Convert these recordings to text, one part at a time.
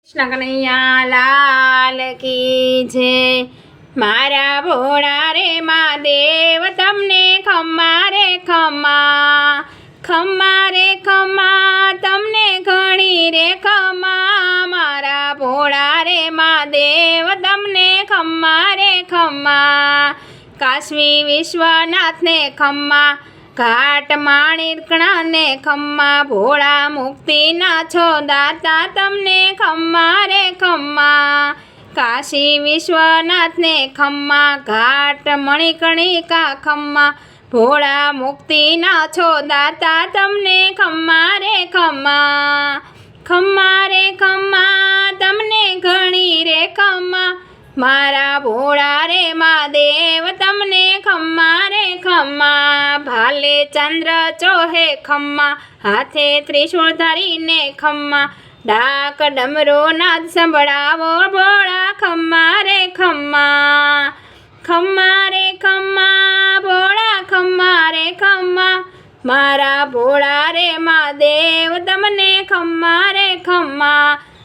कृष्ण कन्हैया लाल की जय। मारा भोळा रे महादेव तमने खम्मा रे खम्मा, खम्मा रे खम्मा तमने घणी रे खम्मा। मारा भोळा रे महादेव तमने खम्मा रे खम्मा। काशी विश्वनाथ ने खम्मा, घाट माणिकणा ने खम्मा। भोळा मुक्तिना छो दाता तमने खम्मा रे खम्मा। काशी विश्वनाथ ने खम्मा, घाट मणिकर्णिका खम्मा। भोळा मुक्तिना छो दाता तमने खम्मा रे खम्मा। खम्मा रे खम्मा तमने घणी रे खम्मा। मारा भोळा रे महादेव तमने खम्मा रे खम्मा। भाले चंद्र चोहे खम्मा, हाथे त्रिशूल धरीने खम्मा। डाक डमरो नाद संभळावो भोळा खम्मा रे खम्मा। खम्मा रे खम्मा भोळा खम्मा रे खम्मा। मारा भोळा रे महादेव तमने खम्मा रे खम्मा।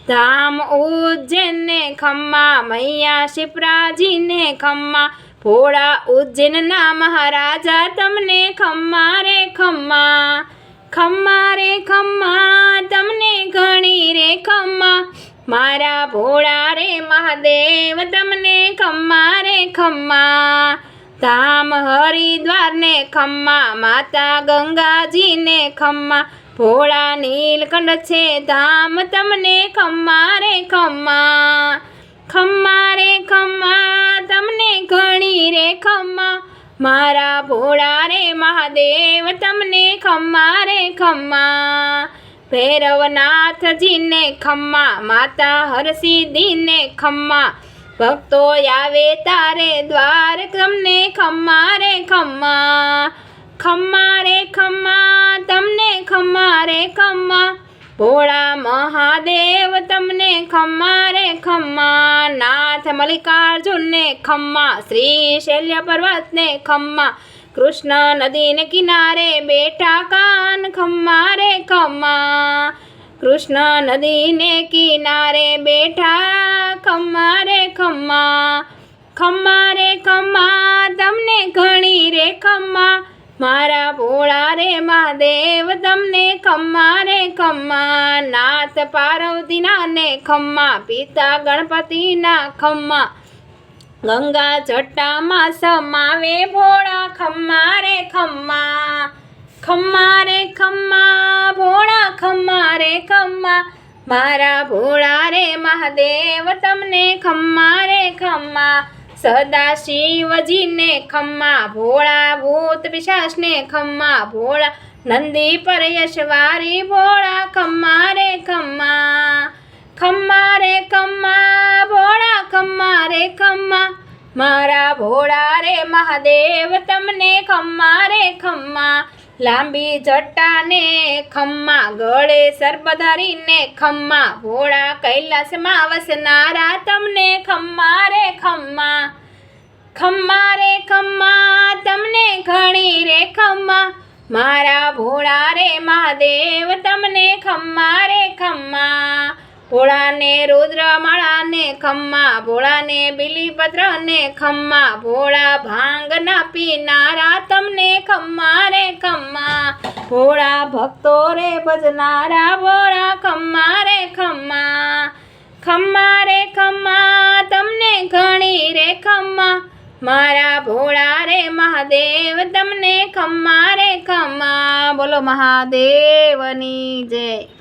धाम उज्जैन ने खम्मा, मैया शिप्राजी ने खम्मा। भोळा उज्जैन ना महाराजा तमने खम्मा रे खम्मा। खम्मा रे खम्मा तमने घणी रे खम्मा। मारा भोळा रे महादेव तमने खम्मा रे खम्मा। धाम हरिद्वार ने खम्मा, माता गंगाजी ने खम्मा। भोळा नीलकंठ छे धाम तमने खम्मा रे खम्मा। खम्मा रे खम्मा तमने घणी रे खम्मा। मारा भोळा रे महादेव तमने खम्मा रे खम्मा। भैरवनाथ जी ने खम्मा, माता हरसिद्धि ने खम्मा। भक्तो आवे तारे द्वार तमने खम्मा रे खम्मा। खम्मा रे खम्मा तमने खम्मा रे खम्मा। भोळा महादेव तमने खम्मा रे खम्मा। नाथ मल्लिकार्जुन ने खम्मा, श्री शैल्य पर्वत ने खम्मा। कृष्ण नदी ने किनारे बैठा कान खम्मा रे खम्मा। कृष्ण नदी ने किनारे बैठा खम्मा रे खम्मा। खम्मा रे खम्मा तमने घणी रे खम्मा। मारा भोळा रे महादेव तमने खम्मा रे खम्मा। नाथ पार्वती ना ने खम्मा, पिता गणपति ना खम्मा। गंगा जटा मा समावे भोळा खम्मा रे खम्मा। खम्मा रे खम्मा भोळा खम्मा रे खम्मा। मारा भोळा रे महादेव तमने खम्मा रे खम्मा। सदा शिवजी ने खम्मा, भोळा भूत पिशाच ने खम्मा। भोळा नंदी पर यशवारी भोळा खम्मा रे खम्मा। खम्मा रे खम्मा भोळा खम्मा रे खम्मा। मारा भोळा रे महादेव तमने खम्मा रे खम्मा। लांबी जटा ने खम्मा, गळे सर्प धरीने खम्मा। भोळा कैलास मां वसनारा तमने खम्मा रे खम्मा। खम्मा रे खम्मा तमने घणी रे खम्मा। मारा भोळा रे महादेव तमने खम्मा रे खम्मा। भोळा ने रुद्रमाळा ने खम्मा, भोळा ने बिलीपत्र ने खम्मा। भोळा भांग ना पीनारा तमने खम्मा रे खम्मा। भोळा भक्तो रे भजनारा भोळा खम्मा रे खम्मा। खम्मा रे खम्मा तमने घणी रे खम्मा। मारा भोळा रे महादेव तमने खम्मा रे खम्मा। बोलो महादेवनी जय।